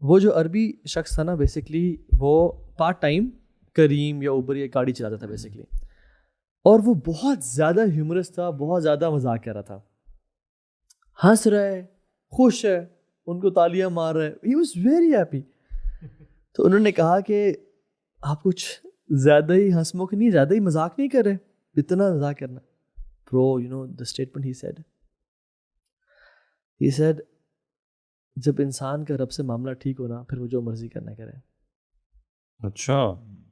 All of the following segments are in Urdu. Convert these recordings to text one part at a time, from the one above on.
وہ جو عربی شخص تھا نا بیسکلی وہ پارٹ ٹائم کریم یا اوبر یا گاڑی چلاتا تھا بیسکلی, اور وہ بہت زیادہ ہیومرس تھا, بہت زیادہ مذاق کر رہا تھا, ہنس رہا ہے, خوش ہے, ان کو تالیاں مار رہا ہے, ہی واز ویری ہیپی. تو انہوں نے کہا کہ آپ کچھ زیادہ ہی ہنس مکھ نہیں, زیادہ ہی مذاق نہیں کر رہے, اتنا مذاق کرنا. Bro you know the statement he said جب انسان کا رب سے معاملہ ٹھیک ہونا پھر وہ جو مرضی کرنا کرے. اچھا,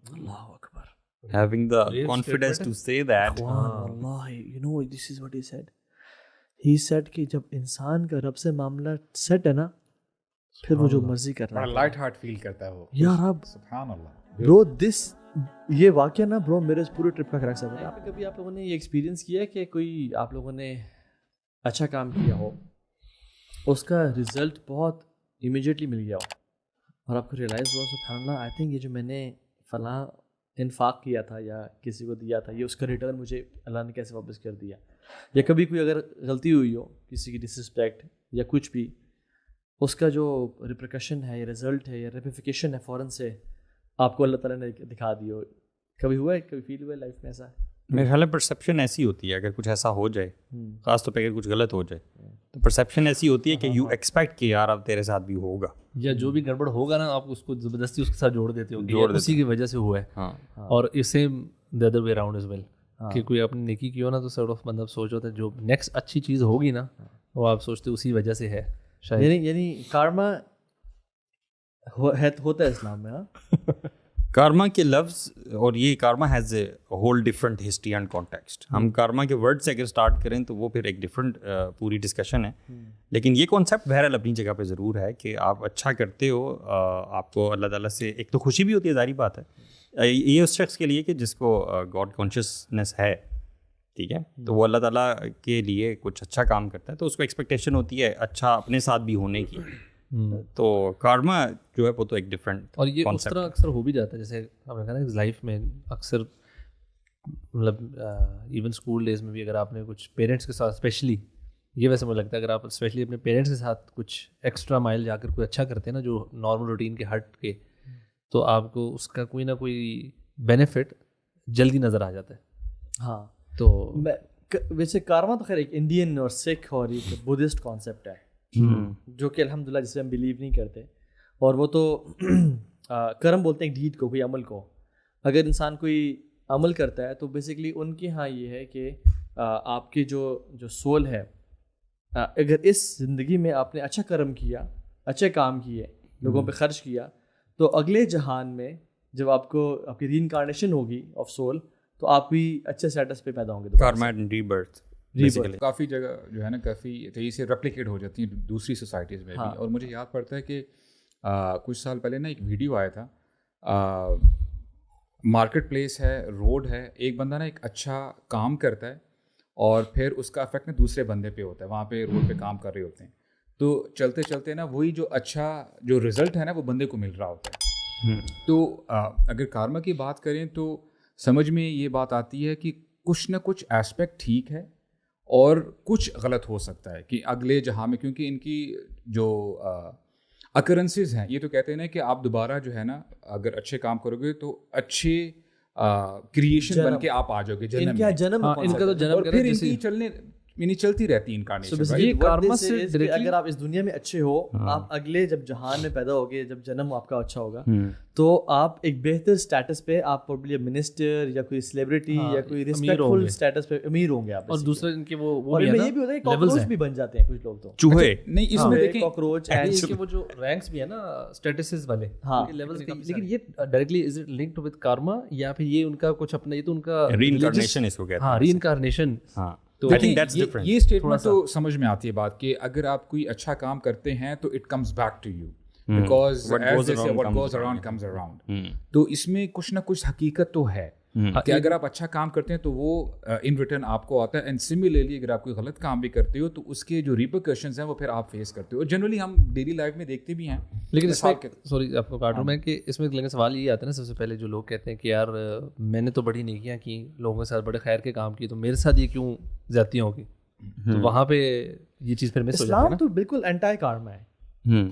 اللہ اکبر. having the confidence to say that. Allah, you know, this is what he said. He said کہ جب انسان کا رب سے معاملہ سیٹ ہے نا پھر وہ جو مرضی کرنا ہے. بڑا لائٹ ہارٹ فیل کرتا ہے وہ. یا رب سبحان اللہ. برو دس یہ واقعہ نا برو میرے پورے ٹرپ کا کریکٹ ہے. کبھی آپ لوگوں نے یہ ایکسپیرینس کیا ہے کہ کوئی آپ لوگوں نے اچھا کام کیا ہو, اس کا رزلٹ بہت امیجیٹلی مل گیا ہو اور آپ کو ریئلائز ہوا سبحان اللہ, آئی تھنک یہ جو میں نے فلاں انفاق کیا تھا یا کسی کو دیا تھا یہ اس کا ریٹرن مجھے اللہ نے کیسے واپس کر دیا. یا کبھی کوئی اگر غلطی ہوئی ہو, کسی کی ڈسرسپیکٹ یا کچھ بھی, اس کا جو ریپریکشن ہے یا رزلٹ ہے یا ریپیفیکیشن ہے فوراً سے آپ کو اللہ تعالیٰ نے دکھا دی ہو. کبھی ہوا ہے, کبھی فیل ہوا ہے لائف میں ایسا؟ میرے خیال میں پرسیپشن ایسی ہوتی ہے, اگر کچھ ایسا ہو جائے, خاص طور پہ اگر کچھ غلط ہو جائے تو پرسیپشن ایسی ہوتی ہے کہ یو ایکسپیکٹ کہ یار اب تیرے ساتھ بھی ہوگا, یا جو بھی گڑبڑ ہوگا نا آپ اس کو زبردستی اس کے ساتھ جوڑ دیتے ہو, اسی کی وجہ سے ہوا ہے. اور same the other way around as well, کہ کوئی اپنی نیکی کی ہو نا تو سارٹ آف مطلب سوچ ہوتا ہے جو نیکسٹ اچھی چیز ہوگی نا وہ آپ سوچتے اسی وجہ سے ہے شاید. یعنی کارما ہوتا ہے اسلام میں. کارما کے لفظ, اور یہ karma has a whole different history and context. ہم کارما کے ورڈ سے اگر اسٹارٹ کریں تو وہ پھر ایک ڈفرنٹ پوری ڈسکشن ہے, لیکن یہ کانسیپٹ بہرحال اپنی جگہ پہ ضرور ہے کہ آپ اچھا کرتے ہو, آپ کو اللہ تعالیٰ سے ایک تو خوشی بھی ہوتی ہے, ظاہری بات ہے. یہ اس شخص کے لیے کہ جس کو گاڈ کانشیسنیس ہے, ٹھیک ہے, تو وہ اللہ تعالیٰ کے لیے کچھ اچھا کام کرتا ہے تو اس کو ایکسپیکٹیشن ہوتی ہے اچھا اپنے ساتھ بھی ہونے کی. تو کارما جو ہے وہ تو ایک ڈفرینٹ, اور یہ اس طرح اکثر ہو بھی جاتا ہے جیسے آپ نے کہا نا لائف میں اکثر مطلب ایون اسکول ڈیز میں بھی اگر آپ نے کچھ پیرنٹس کے ساتھ اسپیشلی, یہ ویسے مجھے لگتا ہے اگر آپ اسپیشلی اپنے پیرنٹس کے ساتھ کچھ ایکسٹرا مائل جا کر کوئی اچھا کرتے ہیں نا جو نارمل روٹین کے ہٹ کے, تو آپ کو اس کا کوئی نہ کوئی بینیفٹ جلدی نظر آ جاتا ہے. ہاں, تو ویسے کارما تو خیر ایک انڈین اور سکھ اور ایک بدھسٹ کانسیپٹ ہے جو کہ الحمدللہ جسے ہم بلیو نہیں کرتے, اور وہ تو کرم بولتے ہیں ایک ڈیڈ کو, کوئی عمل کو. اگر انسان کوئی عمل کرتا ہے تو بیسکلی ان کے ہاں یہ ہے کہ آپ کی جو سول ہے, اگر اس زندگی میں آپ نے اچھا کرم کیا, اچھے کام کیے, لوگوں پہ خرچ کیا, تو اگلے جہان میں جب آپ کو آپ کی ری انکارنیشن ہوگی آف سول تو آپ بھی اچھے اسٹیٹس پہ پیدا ہوں گے. کارما اینڈ ری برتھ کافی جگہ جو ہے نا کافی طریقے سے ریپلیکیٹ ہو جاتی ہیں دوسری سوسائٹیز میں بھی. اور مجھے یاد پڑتا ہے کہ کچھ سال پہلے نا ایک ویڈیو آیا تھا, مارکیٹ پلیس ہے, روڈ ہے, ایک بندہ نا ایک اچھا کام کرتا ہے اور پھر اس کا افیکٹ نا دوسرے بندے پہ ہوتا ہے, وہاں پہ روڈ پہ کام کر رہے ہوتے ہیں, تو چلتے چلتے نا وہی جو اچھا جو رزلٹ ہے نا وہ بندے کو مل رہا ہوتا ہے. تو اگر کارما کی بات کریں تو سمجھ میں یہ بات آتی ہے کہ کچھ نہ کچھ ایسپیکٹ ٹھیک ہے اور کچھ غلط ہو سکتا ہے کہ اگلے جہاں میں, کیونکہ ان کی جو اکرنسز ہیں یہ تو کہتے ہیں نا کہ آپ دوبارہ جو ہے نا اگر اچھے کام کرو گے تو اچھے کریشن بن کے آپ آ جاؤ گے جنم. ان کا تو جنم اور پھر ان کی چلنے یعنی چلتی رہتی انکارنیشن. اگر آپ اس دنیا میں اچھے ہو, آپ اگلے جب جہان میں پیدا ہوگے, جب جنم آپ کا اچھا ہوگا تو آپ ایک بہتر اسٹیٹس پہ, آپ پروبلی منسٹر یا کوئی سیلیبریٹی یا کوئی ریسپیکٹفل اسٹیٹس پہ امیر ہوں گے آپ. اور دوسرا ان کے وہ یہ بھی ہوتا ہے کاکروچ بھی بن جاتے ہیں کچھ لوگ, تو چوہے نہیں اس میں دیکھیں کاکروچ ان کے وہ جو رینکس بھی ہے نا اسٹیٹسز والے لیولز, لیکن یہ directly is it linked with karma یا پھر یہ ان کا کچھ اپنا, یہ تو ان کا ری انکارنیشن اس کو کہتے ہیں. ہاں, ری انکارنیشن. ہاں, تو یہ اسٹیٹمنٹ تو سمجھ میں آتی ہے بات کہ اگر آپ کوئی اچھا کام کرتے ہیں تو it comes back to you, because what goes around comes around. تو اس میں کچھ نہ کچھ حقیقت تو ہے کہ اگر آپ اچھا کام کرتے ہیں تو وہ ان ریٹرن آپ کو آتا ہے, اینڈ سملرلی اگر آپ کوئی غلط کام بھی کرتے ہو تو اس کے جو ریپرکشنز ہیں وہ پھر آپ فیس کرتے ہو. جنرلی ہم ڈیلی لائف میں دیکھتے بھی ہیں. لیکن اس میں سوری آپ کو کاٹ رہا ہوں میں, کہ اس میں لیکن سوال یہ آتا ہے نا سب سے پہلے جو لوگ کہتے ہیں کہ یار میں نے تو بڑی نیکیاں کی, لوگوں کے ساتھ بڑے خیر کے کام کیے, تو میرے ساتھ یہ کیوں زیادتیاں ہوگی؟ تو وہاں پہ یہ چیز پھر مس ہو جاتی ہے. اسلام تو بالکل اینٹی کارما ہے.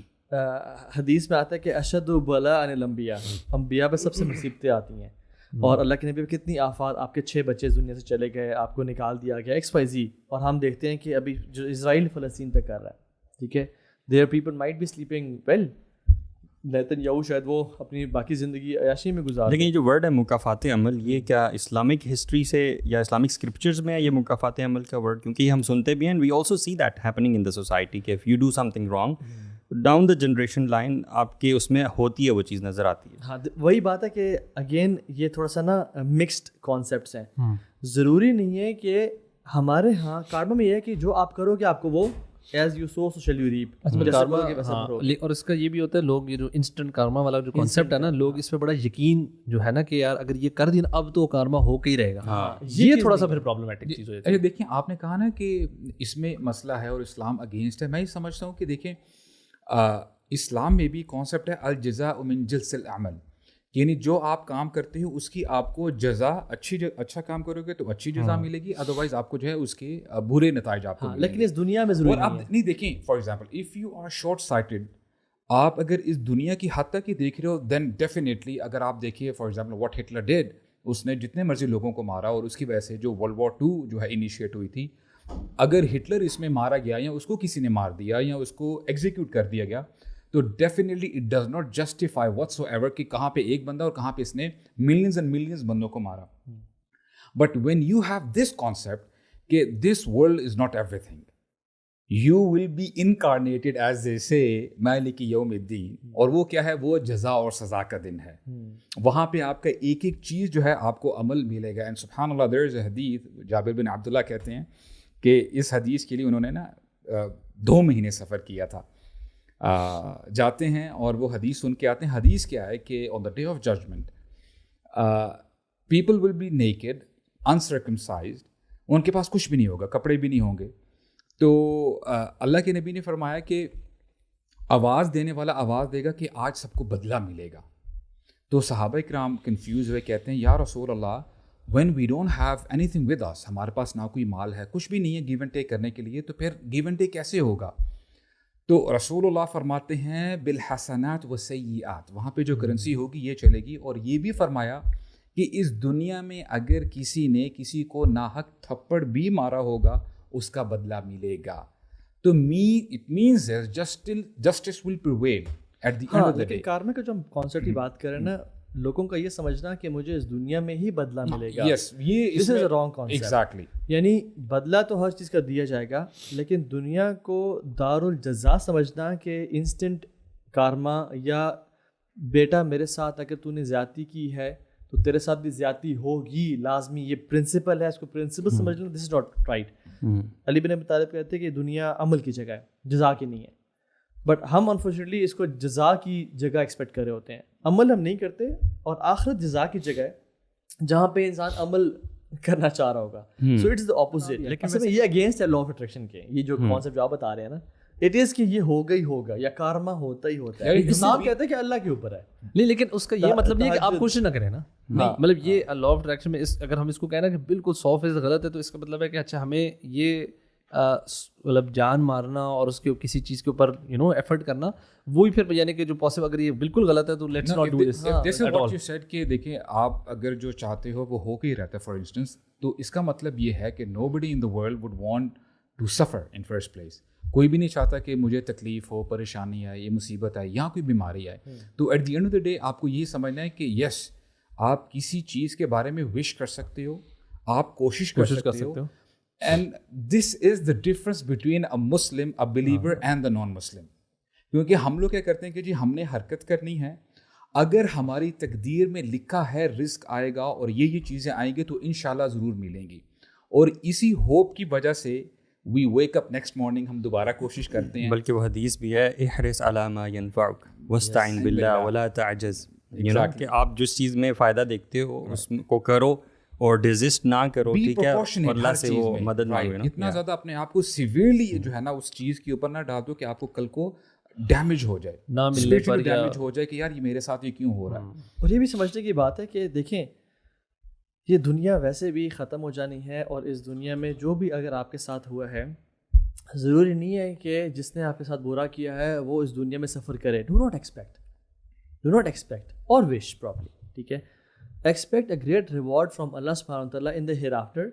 حدیث میں آتا ہے کہ اشد بلا ان الانبیاء، انبیاء پہ سب سے مصیبتیں آتی ہیں، اور اللہ کے نبی پہ کتنی آفات، آپ کے 6 بچے دنیا سے چلے گئے، آپ کو نکال دیا گیا XYZ، اور ہم دیکھتے ہیں کہ ابھی جو اسرائیل فلسطین پہ کر رہا ہے، ٹھیک ہے، there people might be sleeping well, لیکن یہو شاید وہ اپنی باقی زندگی عیاشی میں گزار. لیکن یہ جو ورڈ ہے مکافات عمل، یہ کیا اسلامک ہسٹری سے یا اسلامک اسکرپچرز میں ہے یہ مکافات عمل کا ورڈ؟ کیونکہ یہ ہم سنتے بھی ہیں، we also see that happening in the society کہ if you do something wrong down the generation line آپ کے اس میں ہوتی ہے وہ چیز نظر آتی ہے. ہاں وہی بات ہے کہ اگین یہ تھوڑا سا نا مکسڈ کانسیپٹس ہیں. ضروری نہیں ہے کہ ہمارے ہاں کارما میں یہ ہے کہ جو آپ کرو گے آپ کو وہ as you sow so shall you reap. اور اس کا یہ بھی ہوتا ہے، لوگ یہ جو انسٹنٹ کارما والا جو کانسیپٹ ہے نا، لوگ اس پہ بڑا یقین جو ہے نا کہ یار اگر یہ کر دیا اب تو کارما ہو کے ہی رہے گا. یہ تھوڑا سا پھر پرابلمٹک چیز ہو جاتی ہے. دیکھیں آپ نے کہا نا کہ اس میں مسئلہ ہے اور اسلام اگینسٹ ہے. میں یہ سمجھتا ہوں کہ دیکھیں اسلام میں بھی کانسیپٹ ہے الجزاء من جنس العمل، یعنی جو آپ کام کرتے ہو اس کی آپ کو جزا اچھا کام کرو گے تو اچھی جزا ملے گی، ادروائز آپ کو جو ہے اس کے برے نتائج آپ کو ملیں گے. لیکن اس دنیا میں ضروری نہیں دیکھیں for example if you are short sighted, آپ اگر اس دنیا کی حد تک ہی دیکھ رہے ہو دین ڈیفینیٹلی اگر آپ دیکھیے for example what Hitler did, اس نے جتنے مرضی لوگوں کو مارا اور اس کی وجہ سے جو ورلڈ وار 2 جو ہے انیشیٹ ہوئی تھی، اگر ہٹلر اس میں مارا گیا یا اس کو کسی نے مار دیا یا اس کو ایگزیکیوٹ کر دیا گیا تو definitely it does not justify what's ever کہ کہاں پہ ایک بندہ اور کہاں پہ اس نے ملینز اینڈ ملینز بندوں کو مارا. But when you have this concept کہ this world is not everything, you will be incarnated as they say مالک یوم الدین، اور وہ کیا ہے، وہ جزا اور سزا کا دن ہے. وہاں پہ آپ کا ایک ایک چیز جو ہے آپ کو عمل ملے گا. اینڈ سبحان اللہ دیر از اے حدیث، جابر بن عبداللہ کہتے ہیں کہ اس حدیث کے لیے انہوں نے نا 2 مہینے سفر کیا تھا. جاتے ہیں اور وہ حدیث سن کے آتے ہیں. حدیث کیا ہے کہ on the day of judgement people will be naked uncircumcised, ان کے پاس کچھ بھی نہیں ہوگا، کپڑے بھی نہیں ہوں گے. تو اللہ کے نبی نے فرمایا کہ آواز دینے والا آواز دے گا کہ آج سب کو بدلہ ملے گا. تو صحابہ کرام کنفیوز ہوئے، کہتے ہیں یا رسول اللہ when we don't have anything with us، ہمارے پاس نہ کوئی مال ہے، کچھ بھی نہیں ہے گیو اینڈ ٹیک کرنے کے لیے، تو پھر گیو اینڈ ٹیک کیسے ہوگا؟ تو رسول اللہ فرماتے ہیں بالحسنات و سیئات، وہاں پہ جو کرنسی ہوگی یہ چلے گی. اور یہ بھی فرمایا کہ اس دنیا میں اگر کسی نے کسی کو ناحق تھپڑ بھی مارا ہوگا اس کا بدلہ ملے گا. تو it means justice will prevail at the end of the day. Karma کا جو ہم کانسیپٹ کی بات کر رہے ہیں نا، لوگوں کا یہ سمجھنا کہ مجھے اس دنیا میں ہی بدلہ ملے گا. یس، یہ دس از اے رانگ کانسیپٹ. ایگزیکٹلی، یعنی بدلہ تو ہر چیز کا دیا جائے گا، لیکن دنیا کو دار الجزا سمجھنا کہ انسٹنٹ کارما یا بیٹا میرے ساتھ اگر تو نے زیادتی کی ہے تو تیرے ساتھ بھی زیادتی ہوگی لازمی، یہ پرنسپل ہے، اس کو پرنسپل سمجھ لو. دس از ناٹ رائٹ. علی بن ابی طالب کہتے ہیں کہ دنیا عمل کی جگہ ہے، جزا کی نہیں ہے. بٹ ہم انفارچونیٹلی اس کو جزا کی جگہ ایکسپیکٹ کر رہے ہوتے ہیں. عمل ہم نہیں کرتے، اور آخرت جزا کی جگہ ہے جہاں پہ انسان عمل کرنا چاہ رہا ہوگا. So it's the opposite. لیکن یہ اگینسٹ ہے لا آف اٹریکشن کے. یہ جو کانسیپٹ جو آپ بتا رہے ہیں نا، اٹ از کہ یہ ہوگا ہی ہوگا، یا کارما ہوتا ہی ہوتا ہے. اسلام کہتا ہے کہ اللہ کے اوپر ہے. نہیں، لیکن اس کا یہ مطلب نہیں ہے کہ آپ کوشش نہ کریں نا. مطلب یہ لا آف اٹریکشن میں اگر ہم اس کو کہنا کہ بالکل 100% غلط ہے، تو اس کا مطلب ہے کہ اچھا ہمیں یہ مطلب جان مارنا اور اس کے کسی چیز کے اوپر ایفرٹ کرنا، وہی پھر یعنی کہ جو پاسبل، اگر یہ بالکل غلط ہے تو let's not do this. This is what you said کہ دیکھیں آپ اگر جو چاہتے ہو وہ ہو کے ہی رہتا ہے. فار انسٹنس تو اس کا مطلب یہ ہے کہ nobody in the world would want to suffer in first place. کوئی بھی نہیں چاہتا کہ مجھے تکلیف ہو، پریشانی آئے، یہ مصیبت آئے یا کوئی بیماری آئے. تو at the end of the day آپ کو یہ سمجھنا ہے کہ یس، آپ کسی چیز کے بارے میں وش کر سکتے ہو، آپ کوشش کر سکتے ہو. And this is the difference between a Muslim, a believer and the non Muslim. کیونکہ ہم لوگ کیا کرتے ہیں کہ جی ہم نے حرکت کرنی ہے، اگر ہماری تقدیر میں لکھا ہے رزق آئے گا اور یہ چیزیں آئیں گی تو انشاءاللہ ضرور ملیں گی. اور اسی ہوپ کی وجہ سے وی ویک اپ نیکسٹ مارننگ، ہم دوبارہ کوشش کرتے ہیں. بلکہ وہ حدیث بھی ہے احرص علی ما ینفعک واستعن باللہ ولا تعجز، کہ آپ جس چیز میں فائدہ دیکھتے ہو اس کو کرو اور ڈیزسٹ نہ کرو. ٹھیک ہے، اللہ سے وہ مدد مانگو نا. اتنا زیادہ اپنے آپ کو سیویرلی جو ہے نا اس چیز کے اوپر نہ ڈال دو کہ آپ کو کل کو ڈیمیج ہو جائے، نہ ملنے پر ڈیمیج ہو جائے کہ یار یہ میرے ساتھ یہ کیوں ہو رہا ہے. اور یہ بھی سمجھنے کی بات ہے کہ دیکھیں یہ دنیا ویسے بھی ختم ہو جانی ہے، اور اس دنیا میں جو بھی اگر آپ کے ساتھ ہوا ہے ضروری نہیں ہے کہ جس نے آپ کے ساتھ برا کیا ہے وہ اس دنیا میں سفر کرے. ڈو ناٹ ایکسپیکٹ اور وش پراپرلی, ٹھیک ہے. Expect a great reward from اللہ سبحانہ وتعالیٰ ان دا ہیئر آفٹر.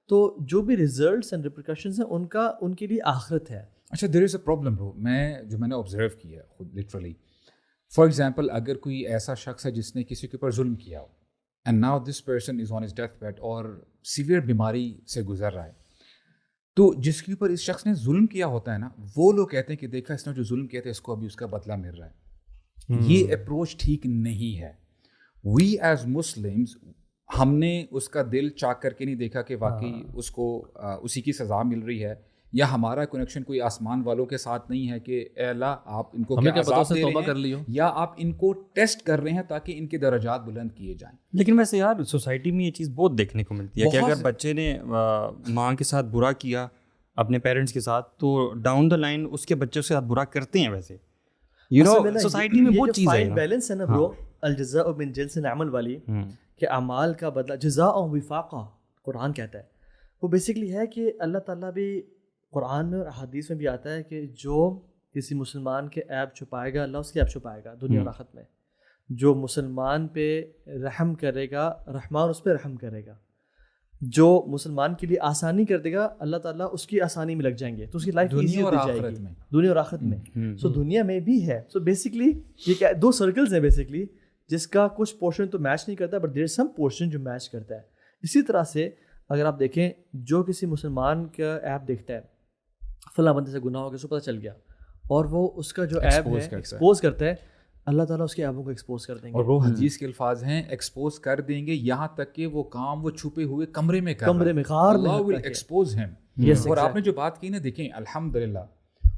تو جو بھی ریزلٹس اینڈ ریپریکاشنز ہیں ان کے لیے آخرت ہے. اچھا, دیر از اے پرابلم برو. میں نے آبزرو کیا ہے خود لٹرلی. فار ایگزامپل, اگر کوئی ایسا شخص ہے جس نے کسی کے اوپر ظلم کیا ہو and now this person is on his death bed اور سیویئر بیماری سے گزر رہا ہے, تو جس کے اوپر اس شخص نے ظلم کیا ہوتا ہے نا, وہ لوگ کہتے ہیں کہ دیکھا اس نے جو ظلم کیا تھا اس کو ابھی اس کا بدلہ مل رہا ہے. یہ اپروچ ٹھیک نہیں ہے. وی ایز مسلمز ہم نے اس کا دل چاک کر کے نہیں دیکھا کہ واقعی اس کو اسی کی سزا مل رہی ہے, یا ہمارا کنیکشن کوئی آسمان والوں کے ساتھ نہیں ہے کہ اے اللہ آپ ان کو کیا عذاب دے رہے ہیں, یا آپ ان کو ٹیسٹ کر رہے ہیں تاکہ ان کے درجات بلند کیے جائیں. لیکن ویسے یار سوسائٹی میں یہ چیز بہت دیکھنے کو ملتی ہے کہ اگر بچے نے ماں کے ساتھ برا کیا اپنے پیرنٹس کے ساتھ, تو ڈاؤن دا لائن اس کے بچوں کے ساتھ برا کرتے ہیں. ویسے یو نو سوسائٹی میں بہت چیز ہے, بیلنس ہے نا برو, الجزاء من جنس العمل والی, کہ اعمال کا بدلہ جزاء وفاقہ قرآن کہتا ہے. وہ بیسکلی ہے کہ اللہ تعالیٰ بھی قرآن میں اور حدیث میں بھی آتا ہے کہ جو کسی مسلمان کے عیب چھپائے گا اللہ اس کے عیب چھپائے گا دنیا اور آخرت میں. جو مسلمان پہ رحم کرے گا رحمان اس پہ رحم کرے گا. جو مسلمان کے لیے آسانی کر دے گا اللہ تعالیٰ اس کی آسانی میں لگ جائیں گے, تو اس کی لائف ایزی ہوتی جائے گی دنیا اور آخرت میں. سو دنیا میں بھی ہے. سو بیسکلی یہ کیا دو سرکلز ہیں بیسکلی, جس کا کچھ پورشن تو میچ نہیں کرتا but there is some portion جو میچ کرتا ہے. اسی طرح سے اگر آپ دیکھیں جو کسی مسلمان کا ایپ دیکھتا ہے فلاں بندے سے گناہ ہو گیا, اس کو پتہ چل گیا, اور وہ اس کا جو ایپ ہے ایکسپوز کرتا ہے, اللہ تعالیٰ اس کے ایبوں کو ایکسپوز کر دیں گے. اور وہ حدیث کے الفاظ ہیں ایکسپوز کر دیں گے یہاں تک کہ وہ کام وہ چھپے ہوئے کمرے میں غار میں ول ایکسپوز ہم. اور آپ نے جو بات کی نا, دیکھیں الحمدللہ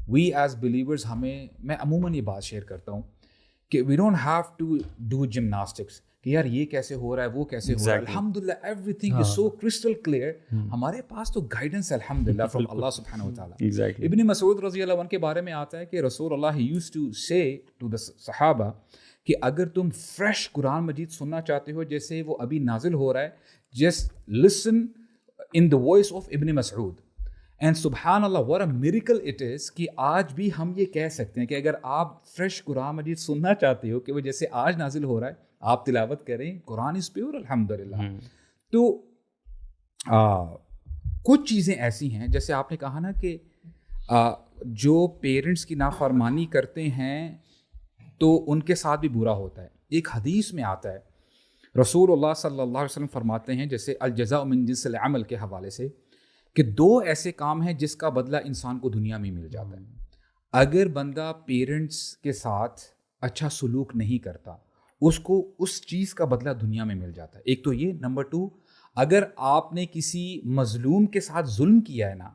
وی ایز بلیورز میں عموماً یہ بات شیئر کرتا ہوں کہ we don't have to do gymnastics کہ یار یہ کیسے ہو رہا ہے وہ کیسے ہو رہا ہے. الحمدللہ every thing is so crystal clear. ہمارے پاس تو گائیڈنس ہے الحمدللہ فرام اللہ سبحانہ وتعالیٰ. ابن مسعود رضی اللہ عنہ کے بارے میں آتا ہے کہ رسول اللہ یوزڈ ٹو سے ٹو دا صحابہ کہ اگر تم فریش قرآن مجید سننا چاہتے ہو جیسے وہ ابھی نازل ہو رہا ہے, just listen in the voice of Ibn Masud. And سبحان اللہ what a miracle it is کہ آج بھی ہم یہ کہہ سکتے ہیں کہ اگر آپ فریش قرآن مجید سننا چاہتے ہو کہ وہ جیسے آج نازل ہو رہا ہے آپ تلاوت کریں, قرآن از پیور الحمدللہ. تو کچھ چیزیں ایسی ہیں جیسے آپ نے کہا نا کہ جو پیرنٹس کی نافرمانی کرتے ہیں تو ان کے ساتھ بھی برا ہوتا ہے. ایک حدیث میں آتا ہے رسول اللہ صلی اللہ علیہ وسلم فرماتے ہیں جیسے الجزاء من جنس العمل کے حوالے سے کہ دو ایسے کام ہیں جس کا بدلہ انسان کو دنیا میں مل جاتا ہے. اگر بندہ پیرنٹس کے ساتھ اچھا سلوک نہیں کرتا اس کو اس چیز کا بدلہ دنیا میں مل جاتا ہے. ایک تو یہ. نمبر 2, اگر آپ نے کسی مظلوم کے ساتھ ظلم کیا ہے نا,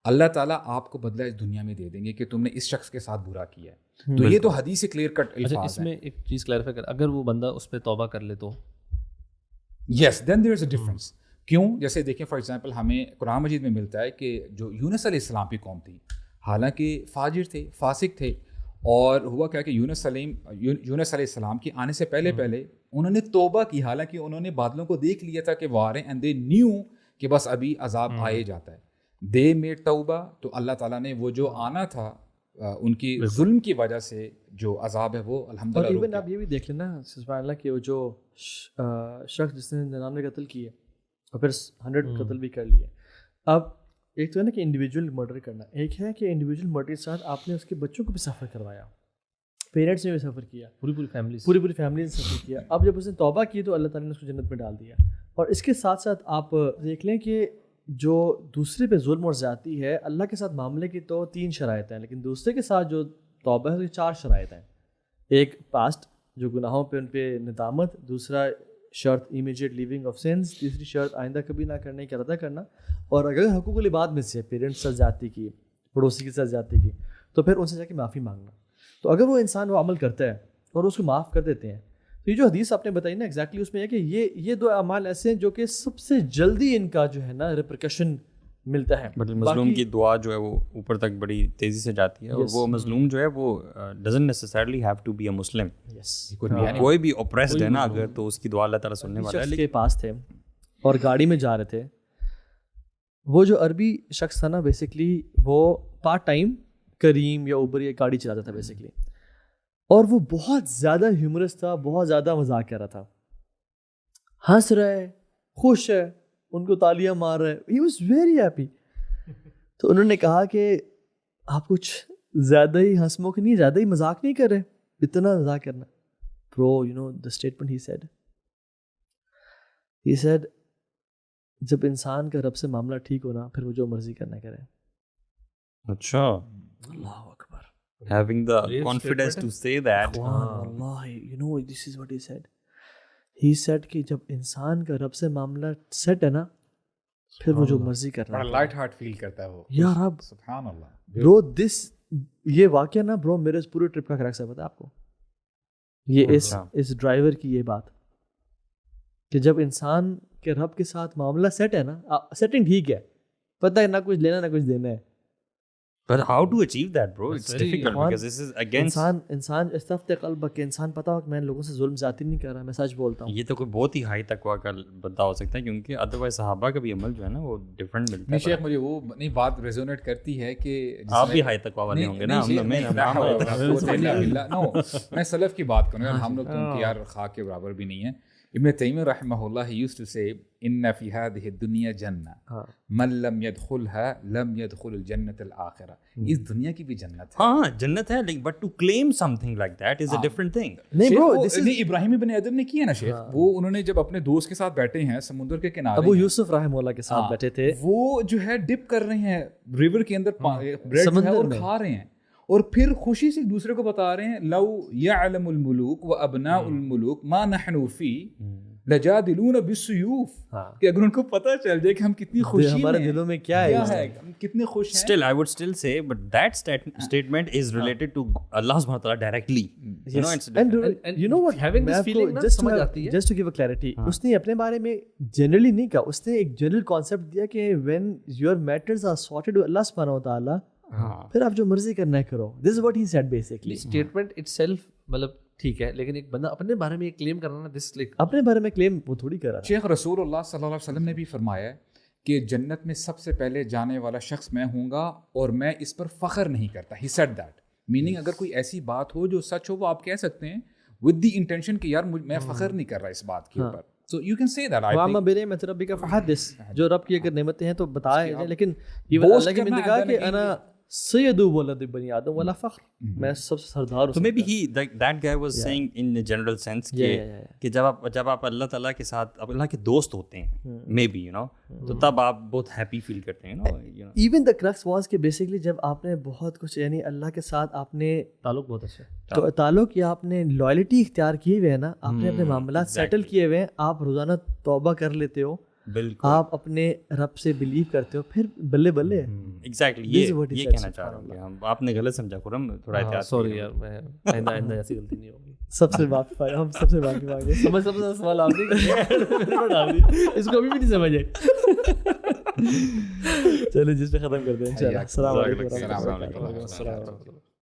اللہ تعالیٰ آپ کو بدلہ اس دنیا میں دے دیں گے کہ تم نے اس شخص کے ساتھ برا کیا ہے. تو یہ تو حدیث کلیئر کٹ الفاظ ہیں. اس میں ایک چیز کلیریفائی کر, اگر وہ بندہ اس پہ توبہ کر لے تو یس دین دیر از اے ڈفرنس. کیوں؟ جیسے دیکھیں فار ایگزامپل ہمیں قرآن مجید میں ملتا ہے کہ جو یونس علیہ السلام کی قوم تھی, حالانکہ فاجر تھے, فاسق تھے, اور ہوا کیا کہ یونس علیہ السلام کی آنے سے پہلے انہوں نے توبہ کی, حالانکہ انہوں نے بادلوں کو دیکھ لیا تھا کہ وہ آ رہے ہیں, اینڈ دے نیو کہ بس ابھی عذاب آئے جاتا ہے. دے میڈ توبہ, تو اللہ تعالیٰ نے وہ جو آنا تھا ان کی ظلم کی وجہ سے جو عذاب ہے وہ الحمدللہ. اور ایون آپ یہ بھی دیکھ لینا سبحان اللہ کہ وہ جو شخص جس نے 99 قتل کیے اور پھر 100 قتل بھی کر لیے. اب ایک تو ہے نا کہ انڈیویجول مرڈر کرنا, ایک ہے کہ انڈیویجول مرڈر کے ساتھ آپ نے اس کے بچوں کو بھی سفر کروایا, پیرنٹس نے بھی سفر کیا, پوری فیملی نے سفر کیا. اب جب اس نے توبہ کی تو اللہ تعالیٰ نے اس کو جنت میں ڈال دیا. اور اس کے ساتھ ساتھ آپ دیکھ لیں کہ جو دوسرے پہ ظلم اور زیادتی ہے, اللہ کے ساتھ معاملے کی تو 3 شرائط ہیں, لیکن دوسرے کے ساتھ جو توبہ ہے تو 4 شرائط ہیں. ایک پاسٹ جو گناہوں پہ ان پہ ندامت, دوسرا شرط امیجیٹ لیونگ آف سینس, تیسری شرط آئندہ کبھی نہ کرنے کا ارادہ کرنا, اور اگر حقوق العباد میں سے پیرنٹس سے زیادتی کی, پڑوسی کے ساتھ زیادتی کی, تو پھر ان سے جا کے معافی مانگنا. تو اگر وہ انسان وہ عمل کرتا ہے اور اس کو معاف کر دیتے ہیں, تو یہ جو حدیث آپ نے بتائی نا ایگزیکٹلی اس میں ہے کہ یہ 2 اعمال ایسے ہیں جو کہ سب سے جلدی ان کا جو ہے نا ریپریکشن ملتا ہے. مظلوم کی دعا جو ہے وہ اوپر تک بڑی تیزی سے جاتی ہے, اور وہ مظلوم جو ہے وہ doesn't necessarily have to be a Muslim. کوئی بھی اوپریسڈ ہے نا اگر, تو اس کی دعا اللہ تعالیٰ سننے والا ہے. کے پاس تھے اور گاڑی میں جا رہے تھے, وہ جو عربی شخص تھا نا بیسکلی وہ پارٹ ٹائم کریم یا اوبر یا گاڑی چلاتا تھا بیسکلی, اور وہ بہت زیادہ ہیومرس تھا, بہت زیادہ مذاق کر رہا تھا, ہنس رہا ہے, خوش ہے, ان کو تالیاں مار رہے, ہی واز ویری ہیپی. تو انہوں نے کہا کہ آپ کچھ زیادہ ہی ہنس موک نہیں, زیادہ ہی مذاق نہیں کر رہے, اتنا مذاق کرنا. Bro you know the statement he said جب انسان کا رب سے معاملہ ٹھیک ہونا پھر وہ جو مرضی کرنا کرے. اچھا, اللہ اکبر. having the confidence to say that. Allah, you know this is what he said. He said کہ جب انسان کا رب سے معاملہ سیٹ ہے نا پھر وہ جو مرضی کرنا. بڑا لائٹ ہارٹ فیل کرتا ہے وہ. یا رب, سبحان اللہ. برو دس یہ واقعہ نا برو میرے پورے ٹرپ کا کریکٹ ہے, پتہ ہے آپ کو یہ اس ڈرائیور کی یہ بات کہ جب انسان کے رب کے ساتھ معاملہ سیٹ ہے نا, سیٹنگ ٹھیک ہے, پتہ ہے نہ کچھ لینا نہ کچھ دینا ہے. But how to achieve that, bro? It's difficult because this is against. انسان استفت قلبک کہ انسان پتا ہو کہ میں لوگوں سے ظلم زیادتی نہیں کر رہا, میں سچ بولتا ہوں. یہ تو کوئی بہت ہی ہائی تقویٰ کا بندہ ہو سکتا ہے کیونکہ ادروائز صحابہ کا بھی عمل جو ہے نا وہ ڈفرینٹ ملتا ہے. نہیں شیخ, مجھے وہ نہیں بات ریزونیٹ کرتی ہے کہ آپ بھی ہائی تقویٰ والے ہوں گے نا. میں سلف کی بات کروں گا, ہم لوگ تو ان کی یار خاک کے برابر بھی نہیں ہیں. ابن تیمیہ رحمہ اللہ he used to say ان فی هذه الدنیا جنہ من لم يدخلها لم يدخل الجنة الآخرہ. اس دنیا کی بھی جنت ہے. ہاں جنت ہے, لیکن but to claim something like that is a different thing. نہیں ابراہیم ابن ادم نے کیا نا شیخ, وہ انہوں نے جب اپنے دوست کے ساتھ بیٹھے ہیں سمندر کے کنارے, ابو یوسف رحمہ اللہ کے ساتھ بیٹھے تھے, وہ جو ہے ڈپ کر رہے ہیں ریور کے اندر بریڈ اور کھا رہے ہیں, اور پھر خوشی سے ایک دوسرے کو بتا رہے ہیں لو یعلم الملوک و ابناء الملوک ما نحن فی لجادلون بالسیوف, کہ اگر ان کو پتہ چل جائے کہ ہم کتنی خوشی میں ہمارے دلوں میں کیا ہے, ہم کتنے خوش ہیں. Still I would still say but that statement is related to Allah subhanahu wa ta'ala directly. You know, it's and you know what, having this feeling نا سمجھ آتی ہے. just to give a clarity, اس نے اپنے بارے میں جنرلی نہیں کہا, اس نے ایک جنرل کانسیپٹ دیا کہ when your matters are sorted with Allah subhanahu wa ta'ala پھر آپ جو مرضی کرنا ہے کرو. This is what he said basically. Statement itself مطلب ٹھیک ہے, لیکن ایک بندہ اپنے بارے میں ایک کلیم کرنا نا, دس لائک اپنے بارے میں کلیم وہ تھوڑی کر رہا ہے. شیخ رسول اللہ صلی اللہ علیہ وسلم نے بھی فرمایا ہے کہ جنت میں سب سے پہلے جانے والا شخص میں ہوں گا اور میں اس پر فخر نہیں کرتا. He said that, meaning اگر کوئی ایسی بات ہو جو سچ ہو وہ آپ کہہ سکتے ہیں with the intention کہ یار میں فخر نہیں کر رہا اس بات کے اوپر. So you can say that. وَأَمَّا بِنِعْمَةِ رَبِّكَ فَحَدِّثْ, جو رب کی اگر نعمتیں ہیں تو بتائے, لیکن یہ اللہ کی بندگاہ کہ انا سید ولد بنی آدم ولا فخر, میں سب سے سردار ہوں. So maybe that guy was saying in a general sense کہ جب آپ اللہ تعالیٰ کے ساتھ اللہ کے دوست ہوتے ہیں maybe you know, تو تب آپ بہت ہیپی فیل کرتے ہیں. Even the crux was کہ basically جب آپ نے بہت کچھ یعنی اللہ کے ساتھ آپ نے تعلق بہت اچھا تعلق یا آپ نے لائلٹی اختیار کیے ہوئے ہیں نا, آپ نے اپنے معاملات سیٹل کیے ہوئے ہیں, آپ روزانہ توبہ کر لیتے ہو, آپ اپنے رب سے بلیو کرتے ہو, پھر بلے بلے. ایگزیکٹلی یہ کہنا چاہ رہا ہوں کہ آپ نے غلط سمجھا خرم, تھوڑا احتیاط. سوری یار, میں آئندہ ایسی غلطی نہیں ہوگی. سب سے واقف ہے, ہم سب سے واقف آگے سمجھ سب سے سوال آپ نے اس کو ابھی بھی نہیں سمجھے. چلو جس پہ ختم کرتے ہیں. السلام علیکم. السلام علیکم.